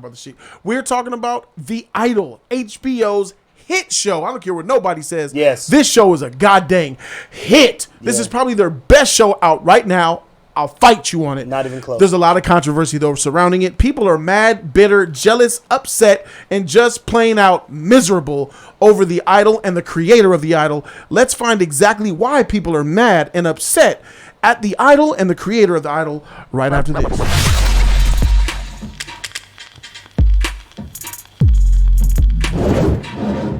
about the shit. We're talking about The Idol, HBO's hit show. I don't care what nobody says. Yes. This show is a goddamn hit. This is probably their best show out right now. I'll fight you on it. Not even close. There's a lot of controversy, though, surrounding it. People are mad, bitter, jealous, upset, and just plain out miserable over The Idol and the creator of The Idol. Let's find exactly why people are mad and upset at The Idol and the creator of The Idol right after this.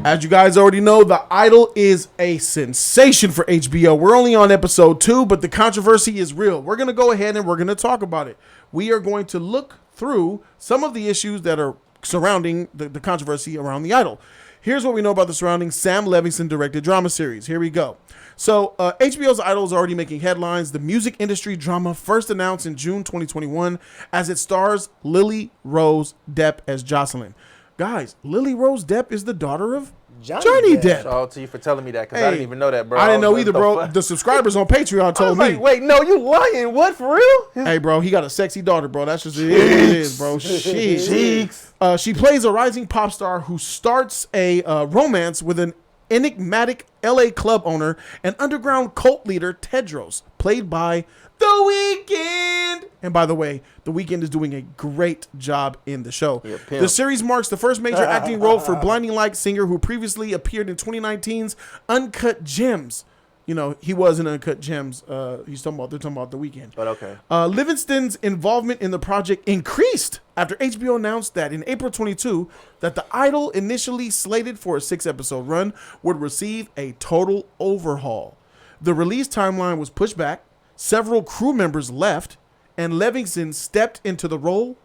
As you guys already know, The Idol is a sensation for HBO. We're only on episode 2, but the controversy is real. We're going to go ahead and we're going to talk about it. We are going to look through some of the issues that are surrounding the controversy around The Idol. Here's what we know about the surrounding Sam Levinson directed drama series. Here we go. So HBO's Idol is already making headlines. The music industry drama first announced in June 2021 as it stars Lily Rose Depp as Jocelyn. Guys, Lily Rose Depp is the daughter of Johnny Depp. Shout out to you for telling me that, because I didn't even know that, bro. I didn't know like, either, bro. The subscribers on Patreon told me. Wait, no, you lying. What, for real? Hey, bro, he got a sexy daughter, bro. That's just it is, bro. She plays a rising pop star who starts a romance with an enigmatic LA club owner and underground cult leader, Tedros, played by The Weeknd. And by the way, The Weeknd is doing a great job in the show. The series marks the first major acting role for Blinding Lights singer who previously appeared in 2019's Uncut Gems. You know, he was in Uncut Gems. They're talking about The Weeknd. But okay. Livingston's involvement in the project increased after HBO announced that in April 22 that The Idol, initially slated for a 6-episode run, would receive a total overhaul. The release timeline was pushed back. Several crew members left, and Levinson stepped into the role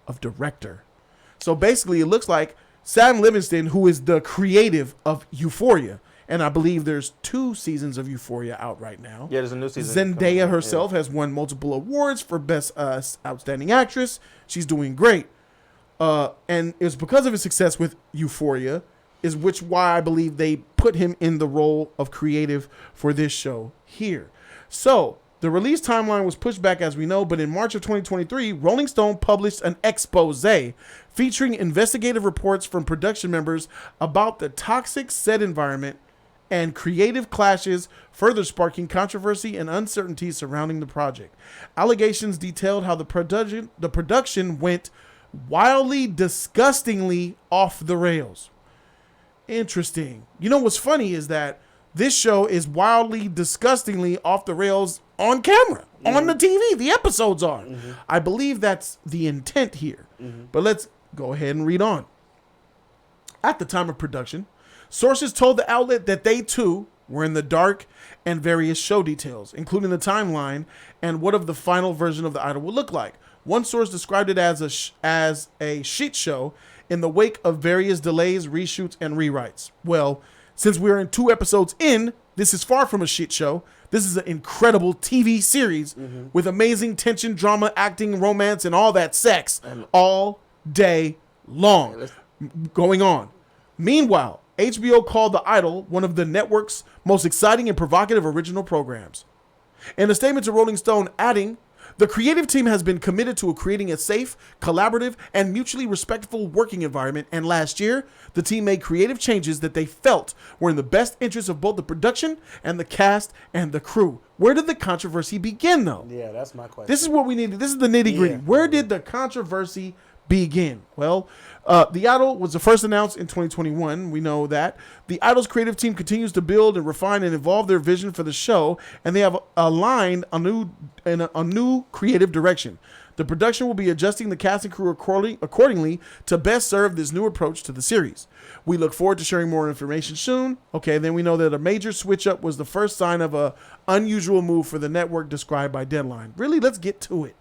of director. So basically, it looks like Sam Levinson, who is the creative of Euphoria, and I believe there's 2 seasons of Euphoria out right now. Yeah, there's a new season. Zendaya herself has won multiple awards for Best Outstanding Actress. She's doing great. And it was because of his success with Euphoria, why I believe they put him in the role of creative for this show here. So the release timeline was pushed back, as we know, but in March of 2023, Rolling Stone published an expose featuring investigative reports from production members about the toxic set environment and creative clashes, further sparking controversy and uncertainty surrounding the project. Allegations detailed how the production went wildly, disgustingly off the rails. Interesting. You know what's funny is that this show is wildly, disgustingly off the rails on camera, on the TV. The episodes are. I believe that's the intent here. But let's go ahead and read on. At the time of production, sources told the outlet that they too were in the dark and various show details, including the timeline and what of the final version of The Idol would look like. One source described it as a shit show in the wake of various delays, reshoots, and rewrites. Well, since we're in 2 episodes in, this is far from a shit show. This is an incredible TV series with amazing tension, drama, acting, romance, and all that sex all day long going on. Meanwhile, HBO called The Idol one of the network's most exciting and provocative original programs. In a statement to Rolling Stone, adding, "The creative team has been committed to creating a safe, collaborative, and mutually respectful working environment, and last year, the team made creative changes that they felt were in the best interest of both the production and the cast and the crew." Where did the controversy begin, though? Yeah, that's my question. This is what we needed. This is the nitty-gritty. Where did the controversy begin? Well, The Idol was the first announced in 2021. We know that. The Idol's creative team continues to build and refine and evolve their vision for the show, and they have aligned a new creative direction. The production will be adjusting the cast and crew accordingly to best serve this new approach to the series. We look forward to sharing more information soon. Okay, then we know that a major switch up was the first sign of a unusual move for the network described by Deadline. Really, let's get to it.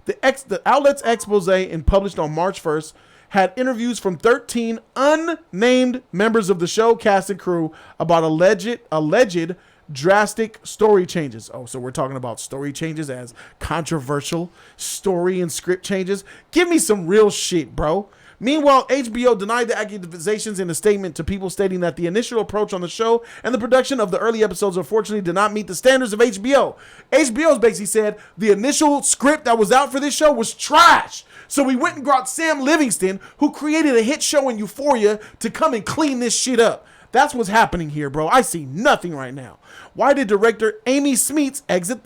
The outlet's expose and published on March 1st had interviews from 13 unnamed members of the show cast and crew about alleged drastic story changes. Oh, so we're talking about story changes as controversial story and script changes. Give me some real shit, bro. Meanwhile, HBO denied the accusations in a statement to People, stating that the initial approach on the show and the production of the early episodes unfortunately did not meet the standards of HBO. HBO's basically said the initial script that was out for this show was trash. So we went and brought Sam Livingston, who created a hit show in Euphoria, to come and clean this shit up. That's what's happening here, bro. I see nothing right now. Why did director Amy Smeets exit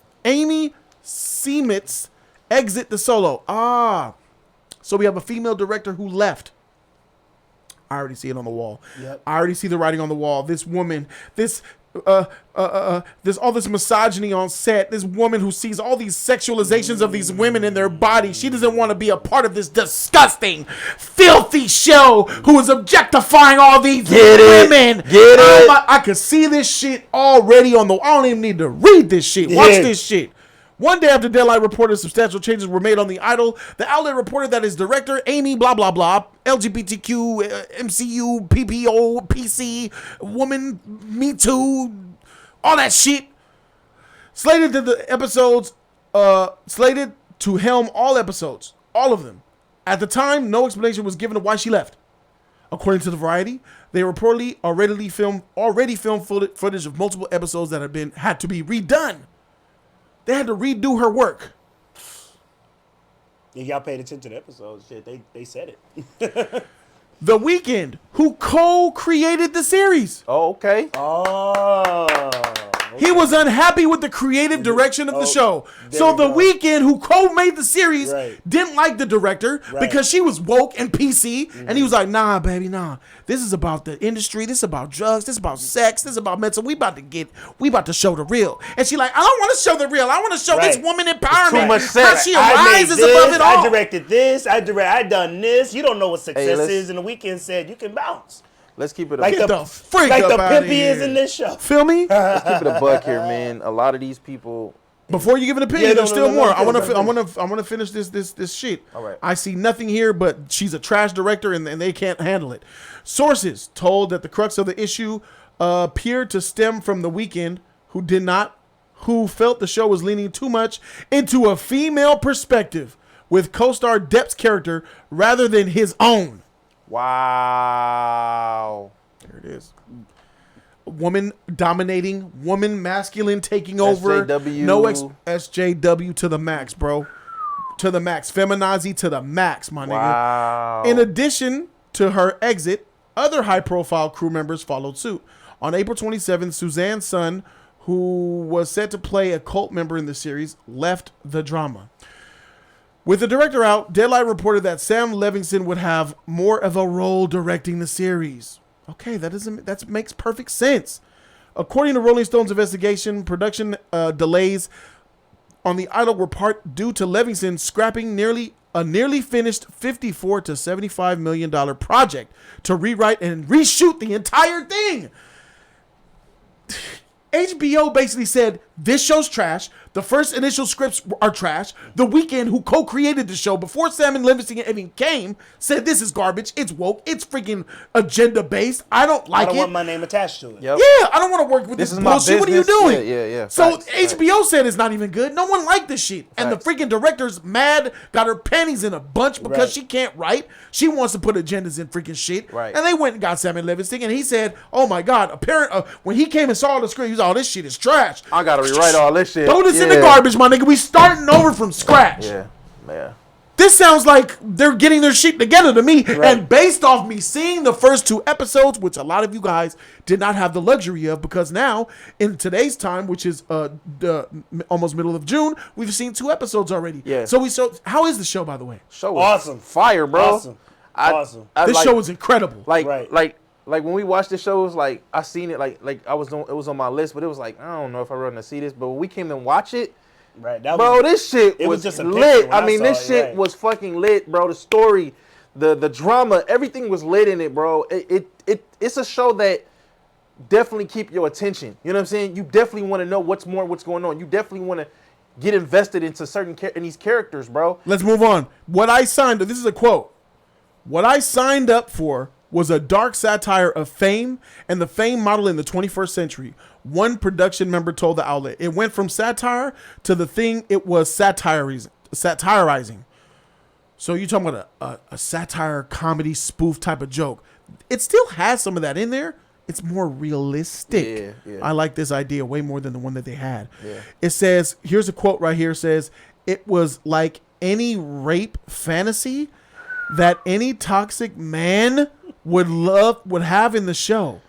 the solo? So we have a female director who left. I already see it on the wall. Yep. I already see the writing on the wall. This woman, there's all this misogyny on set. This woman who sees all these sexualizations of these women in their bodies. She doesn't want to be a part of this disgusting, filthy show who is objectifying all these women. I could see this shit already on the. I don't even need to read this shit. Watch this shit. One day after Deadline reported substantial changes were made on The Idol, the outlet reported that its director, Amy blah blah blah, LGBTQ, MCU, PPO, PC, woman, Me Too, all that shit, slated to helm all episodes, all of them. At the time, no explanation was given of why she left. According to the Variety, they reportedly already filmed footage of multiple episodes that had to be redone. They had to redo her work. If y'all paid attention to the episodes, shit, they said it. The Weeknd, who co-created the series. Oh, okay. He was unhappy with the creative direction of the show. So The Weeknd, who co-made the series, didn't like the director because she was woke and PC. And he was like, nah, baby, nah. This is about the industry. This is about drugs. This is about sex. This is about mental. We about to show the real. And she like, I don't want to show the real. I want to show this woman empowerment. Too much sex. How she rises above it all. I directed this. I done this. You don't know what success is. And The Weeknd said, you can bounce. Let's keep it like the pimp he is in this show. Feel me? Let's keep it a buck here, man. A lot of these people. Before you give an opinion, there's still more. I want to finish this shit. All right. I see nothing here, but she's a trash director, and they can't handle it. Sources told that the crux of the issue appeared to stem from The Weeknd, who felt the show was leaning too much into a female perspective with co-star Depp's character rather than his own. Wow. There it is. Woman dominating, woman masculine taking over. SJW. SJW to the max, bro. To the max. Feminazi to the max, my nigga. Wow. In addition to her exit, other high-profile crew members followed suit. On April 27th, Suzanne Sun, who was set to play a cult member in the series, left the drama. With the director out, Deadline reported that Sam Levinson would have more of a role directing the series. Okay, that makes perfect sense. According to Rolling Stone's investigation, production delays on The Idol were part due to Levinson scrapping a nearly finished $54 to $75 million project to rewrite and reshoot the entire thing. HBO basically said, this show's trash. The first initial scripts are trash. The Weeknd, who co-created the show before Sam and Livingston even came, said this is garbage. It's woke. It's freaking agenda-based. I don't like it. I don't want my name attached to it. Yep. Yeah, I don't want to work with this bullshit. What are you doing? Yeah. So HBO said it's not even good. No one liked this shit. And the freaking director's mad, got her panties in a bunch because she can't write. She wants to put agendas in freaking shit. Right. And they went and got Sam and Livingston, and he said, oh my God, when he came and saw the script, he was like, oh, this shit is trash. I got to rewrite all this shit. Throw this in the garbage, my nigga. We starting over from scratch. Yeah. This sounds like they're getting their shit together to me. And based off me seeing the first 2 episodes, which a lot of you guys did not have the luxury of, because now in today's time, which is the almost middle of June, we've seen 2 episodes already. Yeah. So how is the show, by the way? Show was awesome. Fire, bro. Awesome. This show was incredible. Like when we watched the show, it was like I seen it like it was on my list, but it was like I don't know if I want to see this. But when we came and watch it, this shit was just lit. I mean, this shit was fucking lit, bro. The story, the drama, everything was lit in it, bro. It's a show that definitely keep your attention. You know what I'm saying? You definitely want to know what's going on. You definitely want to get invested into in these characters, bro. Let's move on. This is a quote. What I signed up for was a dark satire of fame and the fame model in the 21st century. One production member told the outlet. It went from satire to the thing it was satirizing. So you're talking about a satire, comedy, spoof type of joke. It still has some of that in there. It's more realistic. Yeah. I like this idea way more than the one that they had. Yeah. It says, here's a quote right here. It says, it was like any rape fantasy that any toxic man would have in the show.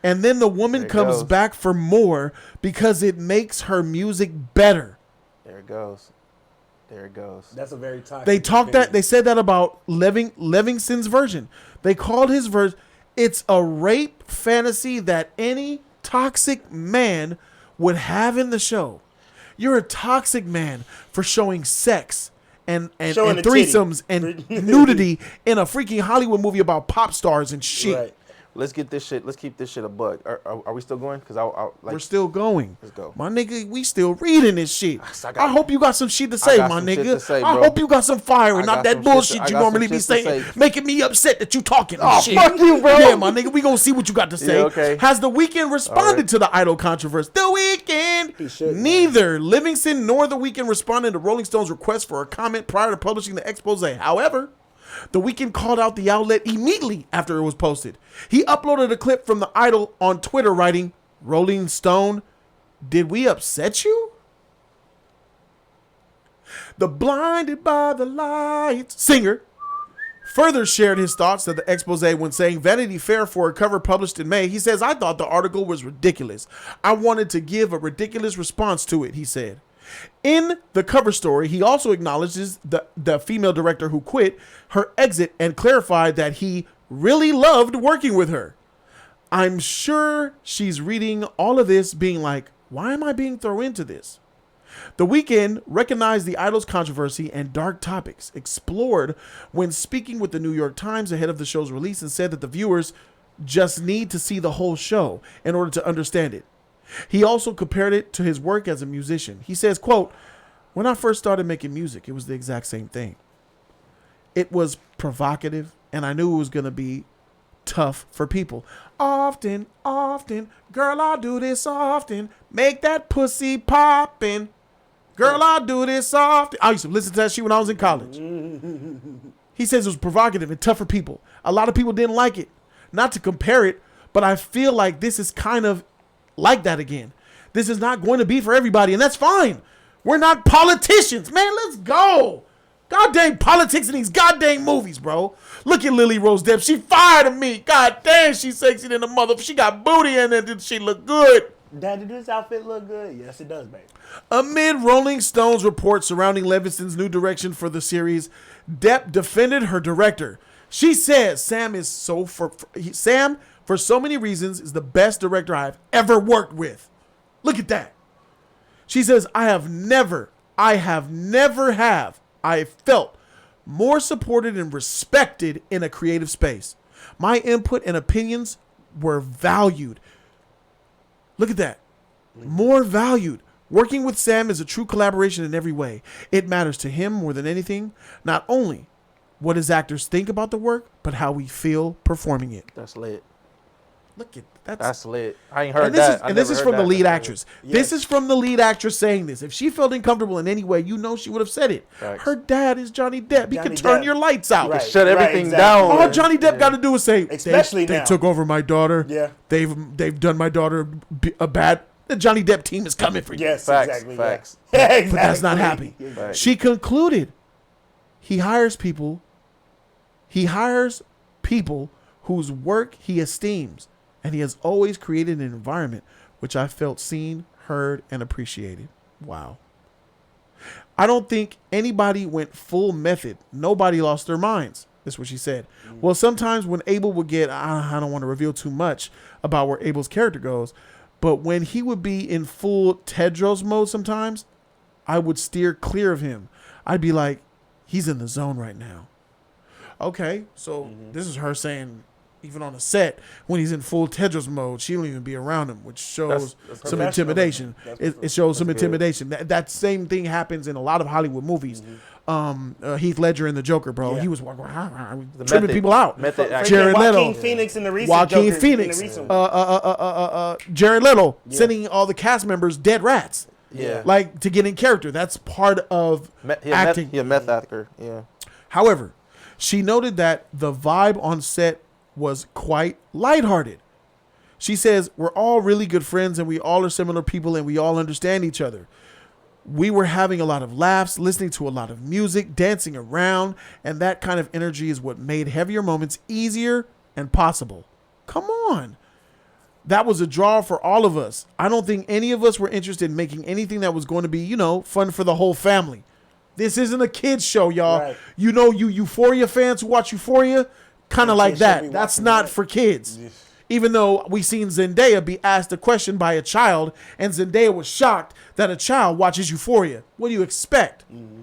And then the woman comes back for more because it makes her music better. There it goes. There it goes. That's a very toxic. They said that about Livingston's version. They called his version. It's a rape fantasy that any toxic man would have in the show. You're a toxic man for showing sex and threesomes and nudity in a freaking Hollywood movie about pop stars and shit. Right. Let's get this shit. Let's keep this shit a buck. Are we still going? Because we're still going. Let's go, my nigga. We still reading this shit. I hope you got some shit to say, my nigga. I hope you got some fire and not that bullshit you normally be saying, making me upset that you talking. Oh, shit. Fuck you, bro. Yeah, my nigga. We gonna see what you got to say. Yeah, okay. Has The Weeknd responded to the Idol controversy? The Weeknd. Neither Livingston nor The Weeknd responded to Rolling Stone's request for a comment prior to publishing the expose. However, The Weeknd called out the outlet immediately after it was posted. He uploaded a clip from the Idol on Twitter writing, "Rolling Stone, did we upset you?" The Blinded by the Lights singer further shared his thoughts of the expose when saying Vanity Fair for a cover published in May. He says, "I thought the article was ridiculous. I wanted to give a ridiculous response to it," he said. In the cover story, he also acknowledges the female director who quit, her exit, and clarified that he really loved working with her. I'm sure she's reading all of this being like, why am I being thrown into this? The Weeknd recognized the Idol's controversy and dark topics explored when speaking with the New York Times ahead of the show's release and said that the viewers just need to see the whole show in order to understand it. He also compared it to his work as a musician. He says, quote, "When I first started making music, it was the exact same thing. It was provocative, and I knew it was going to be tough for people. Often, girl, I do this often. Make that pussy poppin'. Girl, I do this often." I used to listen to that shit when I was in college. He says it was provocative and tough for people. A lot of people didn't like it. Not to compare it, but I feel like this is kind of like that again. This is not going to be for everybody, and that's fine. We're not politicians, man. Let's go. Goddamn politics in these goddamn movies, bro. Look at Lily Rose Depp. She fired of me. God damn, she's sexy than a mother. She got booty in it. She look good. Daddy, does this outfit look good? Yes, it does, babe. Amid Rolling Stone's reports surrounding Livingston's new direction for the series, Depp defended her director. She says Sam, for so many reasons, is the best director I've ever worked with. Look at that. She says, I felt more supported and respected in a creative space. My input and opinions were valued. Look at that. More valued. Working with Sam is a true collaboration in every way. It matters to him more than anything, not only what his actors think about the work, but how we feel performing it. That's lit. Look at that's lit. I ain't heard that. And this is from the lead actress. Yes. This is from the lead actress saying this. If she felt uncomfortable in any way, you know she would have said it. Right. Her dad is Johnny Depp. He can turn your lights out. Right. Shut everything down. All Johnny Depp got to do is say, especially they took over my daughter. Yeah. They've done my daughter a bad. The Johnny Depp team is coming for you. Yes, facts, exactly. Facts. Yeah. Exactly. But that's not happy. Right. She concluded, he hires people whose work he esteems. And he has always created an environment which I felt seen, heard, and appreciated. Wow. I don't think anybody went full method. Nobody lost their minds. That's what she said. Well, sometimes when Abel would get, I don't want to reveal too much about where Abel's character goes, but when he would be in full Tedros mode sometimes, I would steer clear of him. I'd be like, he's in the zone right now. Okay, so this is her saying, even on a set, when he's in full Tedros mode, she don't even be around him, which shows some intimidation. It shows some intimidation. That same thing happens in a lot of Hollywood movies. Heath Ledger in The Joker, bro. Yeah. He was tripping people out. Jared Leto. Joaquin Phoenix in the recent Jared Leto sending all the cast members dead rats. Yeah. Like, to get in character. That's part of acting. He a meth actor. Yeah. However, she noted that the vibe on set was quite lighthearted. She says, we're all really good friends and we all are similar people and we all understand each other. We were having a lot of laughs, listening to a lot of music, dancing around, and that kind of energy is what made heavier moments easier and possible. Come on. That was a draw for all of us. I don't think any of us were interested in making anything that was going to be, you know, fun for the whole family. This isn't a kids show, y'all. Right. You know, you Euphoria fans who watch Euphoria, kind of like that. That's not for kids. Yes. Even though we seen Zendaya be asked a question by a child, and Zendaya was shocked that a child watches Euphoria. What do you expect? Mm-hmm.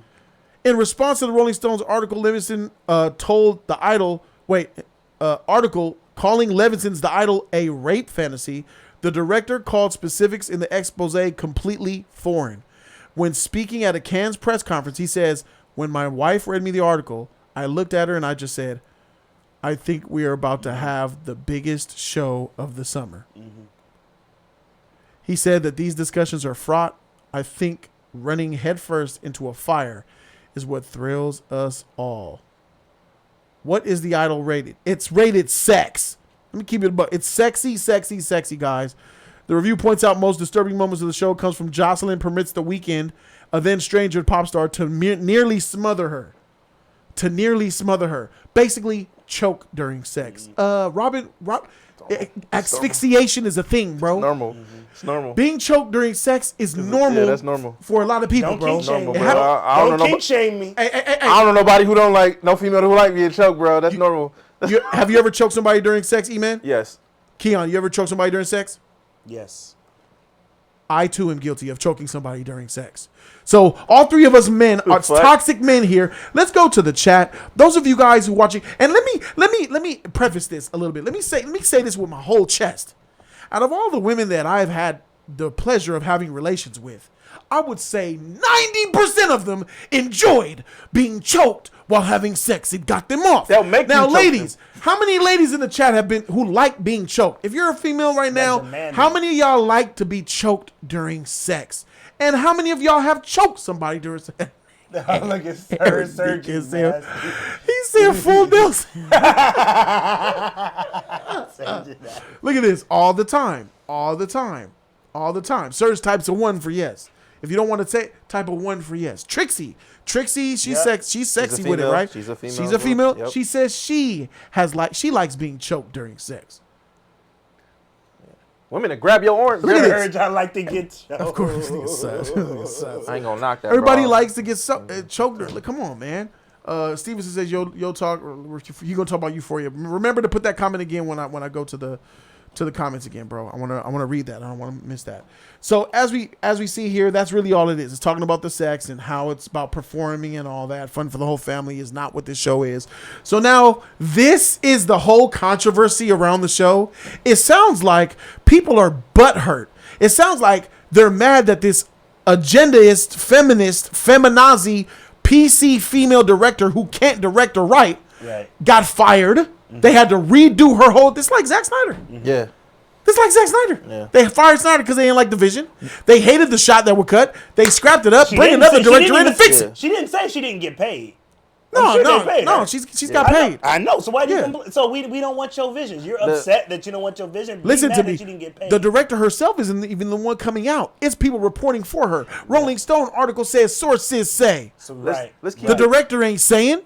In response to the Rolling Stones article, Livingston told the Idol, article calling Levinson's The Idol a rape fantasy, the director called specifics in the expose completely foreign. When speaking at a Cannes press conference, he says, when my wife read me the article, I looked at her and I just said, I think we are about to have the biggest show of the summer. Mm-hmm. He said that these discussions are fraught. I think running headfirst into a fire is what thrills us all. What is the Idol rated? It's rated sex. Let me keep it above. It's sexy, sexy, sexy, guys. The review points out most disturbing moments of the show comes from Jocelyn permits The Weeknd, a then stranger pop star, to nearly smother her. Basically, choke during sex. Asphyxiation is a thing, bro. It's normal. Mm-hmm. It's normal. Being choked during sex is normal. Yeah, that's normal for a lot of people, bro. Normal, bro. Don't kink shame me. I don't know nobody who don't like no female who like being choked, bro. That's normal. Have you ever choked somebody during sex, E-Man? Yes. Keon, you ever choked somebody during sex? Yes. I too am guilty of choking somebody during sex. So all three of us men are toxic men here. Let's go to the chat. Those of you guys who are watching, and let me preface this a little bit. Let me say this with my whole chest. Out of all the women that I've had the pleasure of having relations with, I would say 90% of them enjoyed being choked while having sex. It got them off. They'll make now, you ladies, how many ladies in the chat have been who like being choked? If you're a female right now, how many of y'all like to be choked during sex? And how many of y'all have choked somebody during sex? Look at Serge. He said full bills. Look at this. All the time. Serge types a 1 for yes. If you don't want to say, type a 1 for yes. Trixie, she's sexy with it, right? She's a female. She's a female. Yep. She says she likes being choked during sex. Women to grab your arm. Urge, I like to get choked. Of course, I ain't gonna knock that. Everybody bro. likes to get choked. Come on, man. Stevenson says yo talk. You gonna talk about Euphoria? Remember to put that comment again when I go to the comments again, bro. I wanna read that. I don't want to miss that. So as we see here, that's really all it is. It's talking about the sex and how it's about performing and all that. Fun for the whole family is not what this show is. So now this is the whole controversy around the show. It sounds like people are butthurt. It sounds like they're mad that this agendaist, feminist, feminazi, PC female director who can't direct or write got fired. Mm-hmm. They had to redo her whole. This like Zack Snyder. Mm-hmm. Yeah. This like Zack Snyder. Yeah. They fired Snyder because they didn't like the vision. They hated the shot that was cut. They scrapped it up. Bring another director in to fix it. She didn't say she didn't get paid. No. She's got paid. I know. So why do you complain? So we don't want your visions. You're upset that you don't want your vision. Listen to me. That you didn't get paid. The director herself isn't even the one coming out. It's people reporting for her. Rolling Stone article says sources say. So let's keep the director ain't saying,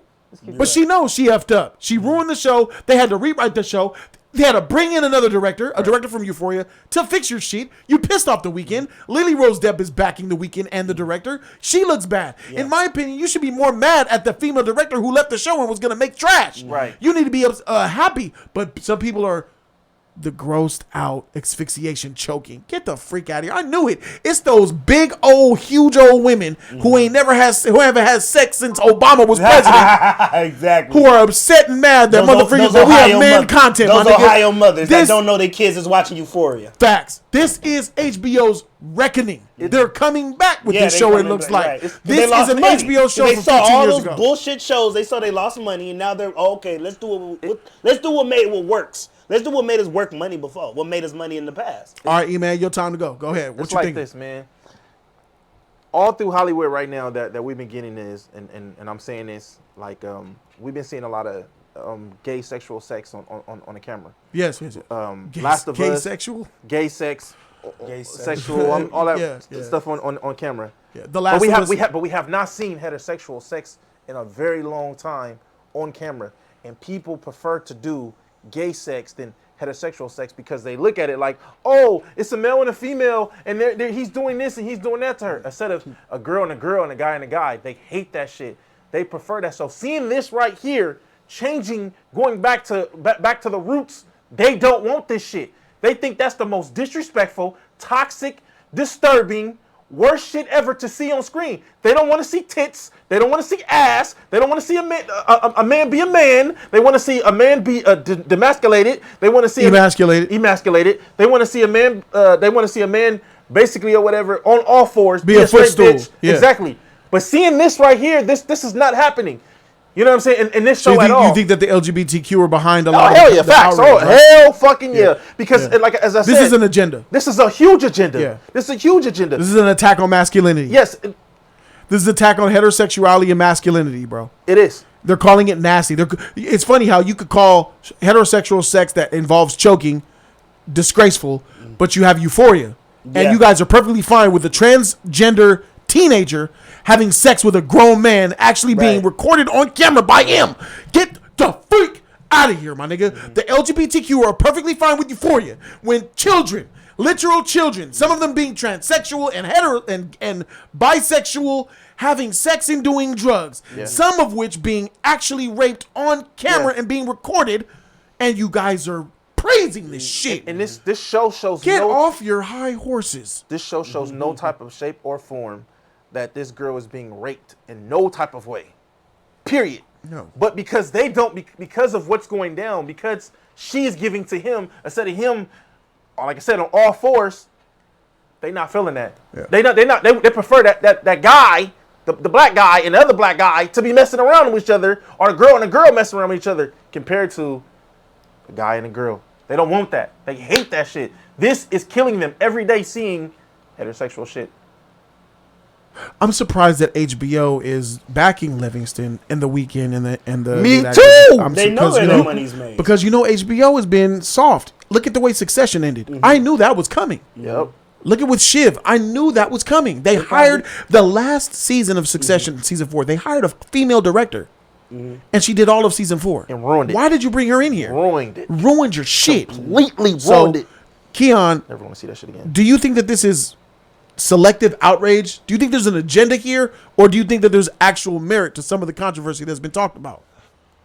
but she knows she effed up. She ruined the show. They had to rewrite the show. They had to bring in another director, a director from Euphoria, to fix your shit. You pissed off The Weeknd. Lily Rose Depp is backing The Weeknd and the director. She looks bad. Yeah. In my opinion, you should be more mad at the female director who left the show and was going to make trash. Right. You need to be happy. But some people are the grossed out asphyxiation choking. Get the freak out of here. I knew it. It's those big old, huge old women who ever had sex since Obama was president. Exactly. Who are upset and mad that motherfuckers that we have man content. Those Ohio mothers that don't know their kids is watching Euphoria. Facts. This is HBO's reckoning. They're coming back with this show, it looks like. Right. This is an HBO show they from 15 years ago. They saw all those bullshit shows. They saw they lost money, and now they're, okay, let's do what works. Let's do what made us work money before. What made us money in the past. All right, E-Man, your time to go. Go ahead. What you think? It's like this, man. All through Hollywood right now that we've been getting this, and I'm saying this, like, we've been seeing a lot of gay sexual sex on the camera. Yes. Last of Gay Us. sexual? Gay sex. Sexual, all that stuff on camera. Yeah, The Last But of Us. we have not seen heterosexual sex in a very long time on camera, and people prefer to do gay sex than heterosexual sex because they look at it like, oh, it's a male and a female, and he's doing this and he's doing that to her. Instead of a girl and a girl and a guy and a guy, they hate that shit. They prefer that. So seeing this right here, changing, going back to the roots, they don't want this shit. They think that's the most disrespectful, toxic, disturbing, worst shit ever to see on screen. They don't want to see tits. They don't want to see ass. They don't want to see a man be a man. They want to see a man be demasculated. They want to see emasculated. They want to see a man. They want to see a man basically or whatever on all fours. Be a footstool. Yeah. Exactly. But seeing this right here, this is not happening. You know what I'm saying? In this show You think that the LGBTQ are behind a lot of hell yeah, the facts. outrage, right? Hell fucking yeah. Because like as I said, this is an agenda. This is a huge agenda. Yeah. This is a huge agenda. This is an attack on masculinity. Yes. This is an attack on heterosexuality and masculinity, bro. It is. They're calling it nasty. It's funny how you could call heterosexual sex that involves choking disgraceful, but you have Euphoria. Yeah. And you guys are perfectly fine with a transgender teenager having sex with a grown man actually being recorded on camera by him. Get the freak out of here, my nigga. Mm-hmm. The LGBTQ are perfectly fine with Euphoria when children, literal children, some of them being transsexual and bisexual, having sex and doing drugs, some of which being actually raped on camera and being recorded, and you guys are praising this shit. And this show shows Get off your high horses. This show shows no type of shape or form that this girl is being raped in no type of way. Period. No. But because they don't, because of what's going down, because she is giving to him instead of him, like I said, on all fours, they not feeling that. Yeah. They prefer that guy, the black guy and the other black guy to be messing around with each other, or the girl and the girl messing around with each other, compared to a guy and a girl. They don't want that. They hate that shit. This is killing them every day seeing heterosexual shit. I'm surprised that HBO is backing Livingston in The Weeknd and the. Me too. They know where their money's made because HBO has been soft. Look at the way Succession ended. Mm-hmm. I knew that was coming. Yep. Look at with Shiv. I knew that was coming. They hired the last season of Succession, season 4. They hired a female director. Mm-hmm. And she did all of season 4 and ruined it. Why did you bring her in here? Ruined it. Ruined your shit. Completely ruined it. Keon, never want to see that shit again. Do you think that this is selective outrage? Do you think there's an agenda here, or do you think that there's actual merit to some of the controversy that's been talked about?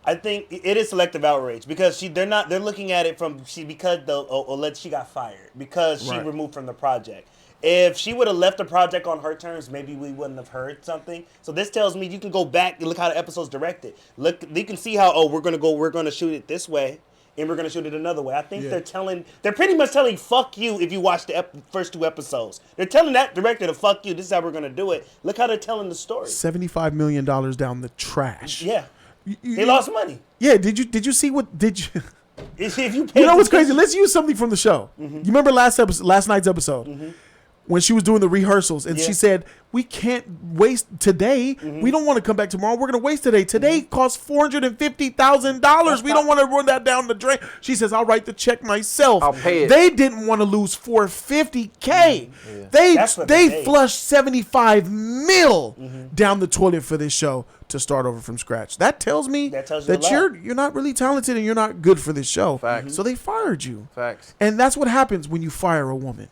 I think it is selective outrage because they're looking at it from she got fired because she removed from the project. If she would have left the project on her terms, maybe we wouldn't have heard something. So this tells me you can go back and look how the episode's directed. Look, you can see how we're gonna shoot it this way, and we're gonna shoot it another way. I think they're pretty much telling fuck you if you watch the first 2 episodes. They're telling that director to fuck you. This is how we're gonna do it. Look how they're telling the story. $75 million down the trash. Yeah, they lost money. Yeah, did you see what did you? If you know what's crazy? Let's use something from the show. Mm-hmm. You remember last night's episode? Mm-hmm. When she was doing the rehearsals and she said, we can't waste today. Mm-hmm. We don't want to come back tomorrow. We're going to waste today. Today costs $450,000. We don't want to run that down the drain. She says, I'll write the check myself. I'll pay it. They didn't want to lose $450K. Mm-hmm. They flushed $75 million down the toilet for this show to start over from scratch. That tells me that you're not really talented and you're not good for this show. Facts. So they fired you. Facts. And that's what happens when you fire a woman.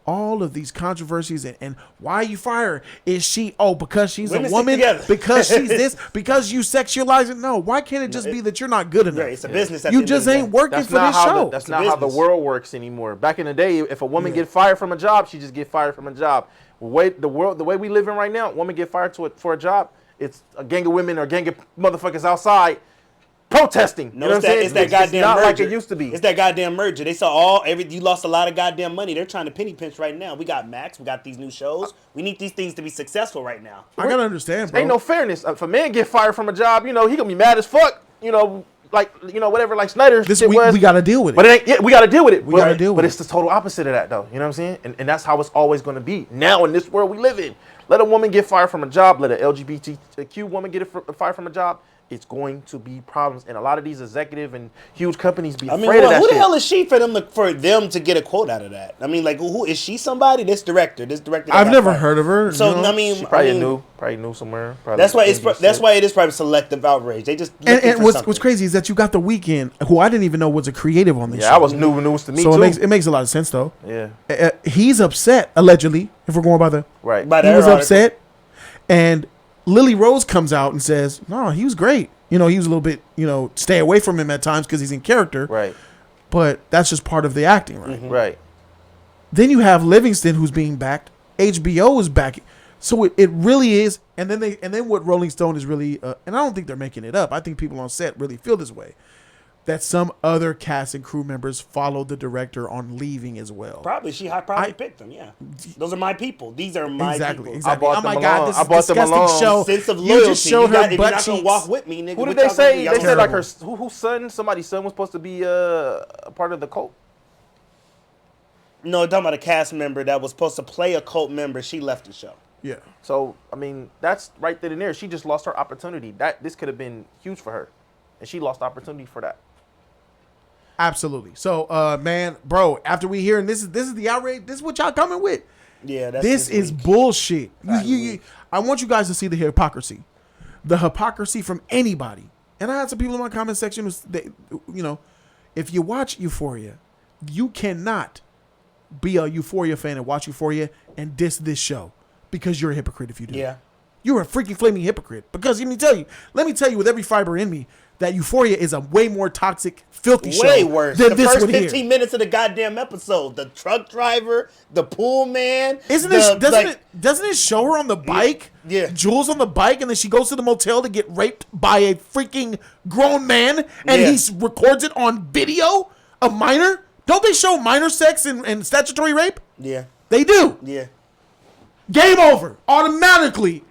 All of these controversies and why you fire her. Is she, because she's a woman, because she's this, because you sexualize it? No, why can't it just be that you're not good enough? Right, it's a business. You just ain't working for this show. That's not how the world works anymore. Back in the day, if a woman get fired from a job, she just get fired from a job. The way we live in right now, a woman get fired for a job, it's a gang of women or a gang of motherfuckers outside protesting. No, it's that goddamn merger. Like it used to be. It's that goddamn merger. They saw you lost a lot of goddamn money. They're trying to penny pinch right now. We got Max. We got these new shows. We need these things to be successful right now. I gotta understand, bro. Ain't no fairness. If a man get fired from a job, he gonna be mad as fuck. Whatever. Like Snyder. We gotta deal with it. But it ain't. Yeah, we gotta deal with it. But it's the total opposite of that, though. You know what I'm saying? And that's how it's always gonna be. Now in this world we live in, let a woman get fired from a job. Let an LGBTQ woman get fired from a job. it's going to be problems. And a lot of these executive and huge companies be I afraid mean, of that who shit. the hell is she for them to get a quote out of that? I mean, like, who is she? Somebody? This director. that I've got never fired. heard of her. So you know? I mean, She probably knew somewhere. Probably that's why that's it is probably selective outrage. They just And what's crazy is that you got The Weeknd, who I didn't even know was a creative on this show. I was news to me so too. it makes a lot of sense though. Yeah. He's upset allegedly, if we're going by the Right. he was upset, and Lily Rose comes out and says, "No, he was great. You know, he was a little bit, stay away from him at times because he's in character. Right. But that's just part of the acting, right? Mm-hmm. Right. Then you have Livingston, who's being backed. HBO is backing. So it really is. And then what Rolling Stone is really, and I don't think they're making it up. I think people on set really feel this way, that some other cast and crew members followed the director on leaving as well. Probably she picked them. Yeah, those are my people. These are my people. Exactly. I bought Oh my them God, along. this I is bought them disgusting along. show. Sense of You loyalty. just showed her if you're butt not gonna cheeks. walk with me, nigga. Who did what they y'all say? gonna They do? said like Terrible. whose son? Somebody's son was supposed to be a part of the cult. No, talking about a cast member that was supposed to play a cult member. She left the show. Yeah. So I mean, that's right then and there. She just lost her opportunity. This could have been huge for her, and she lost the opportunity for that. Absolutely. So, man, bro, after we hear, and this is the outrage. This is what y'all coming with. Yeah, This is bullshit. I want you guys to see the hypocrisy from anybody. And I had some people in my comment section who, if you watch Euphoria, you cannot be a Euphoria fan and watch Euphoria and diss this show because you're a hypocrite if you do. Yeah. You're a freaking flaming hypocrite. Because let me tell you with every fiber in me that Euphoria is a way more toxic, filthy show. Way worse. Than The this first one 15 here. minutes of the goddamn episode. The truck driver, the pool man. Doesn't it show her on the bike? Yeah. Jules on the bike, and then she goes to the motel to get raped by a freaking grown man, and Yeah. he records it on video? A minor? Don't they show minor sex and statutory rape? Yeah. They do. Yeah. Game over. Automatically.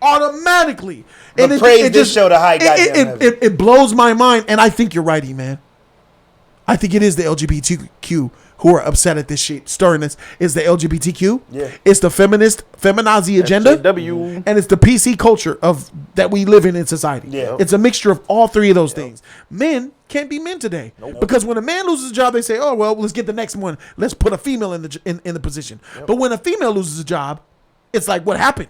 But praise this show to high goddamn heaven. It blows my mind, and I think you're right, E-Man. I think it is the LGBTQ who are upset at this shit. Stirring this is the LGBTQ. Yeah. It's the feminazi agenda. SJW. And it's the PC culture that we live in society. Yeah. It's a mixture of all three of those things. Men can't be men today. Because when a man loses a job, they say, oh, well, let's get the next one. Let's put a female in the position. But when a female loses a job, it's like, what happened?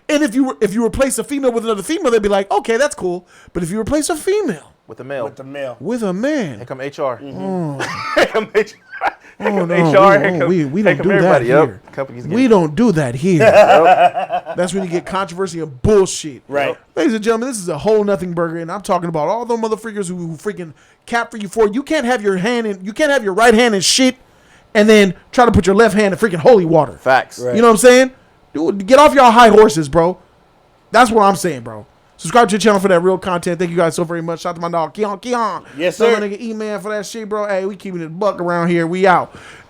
And if you replace a female with another female, they'd be like, okay, that's cool. But if you replace a female With a male. with a man, Here come HR. Mm-hmm. Here come HR. Here oh come no, HR. Here come, we here don't come do that everybody. here. Yep. Companies We don't do that here. That's when you get controversy and bullshit. Right. Ladies and gentlemen, this is a whole nothing burger, and I'm talking about all the motherfuckers who freaking cap for you for. You can't have your right hand in shit, and then try to put your left hand in freaking holy water. Facts. Right. You know what I'm saying? Dude, get off y'all high horses, bro. That's what I'm saying, bro. Subscribe to the channel for that real content. Thank you guys so very much. Shout out to my dog, Keon. Yes, Tell sir. my nigga E-Man for that shit, bro. Hey, we keeping it buck around here. We out.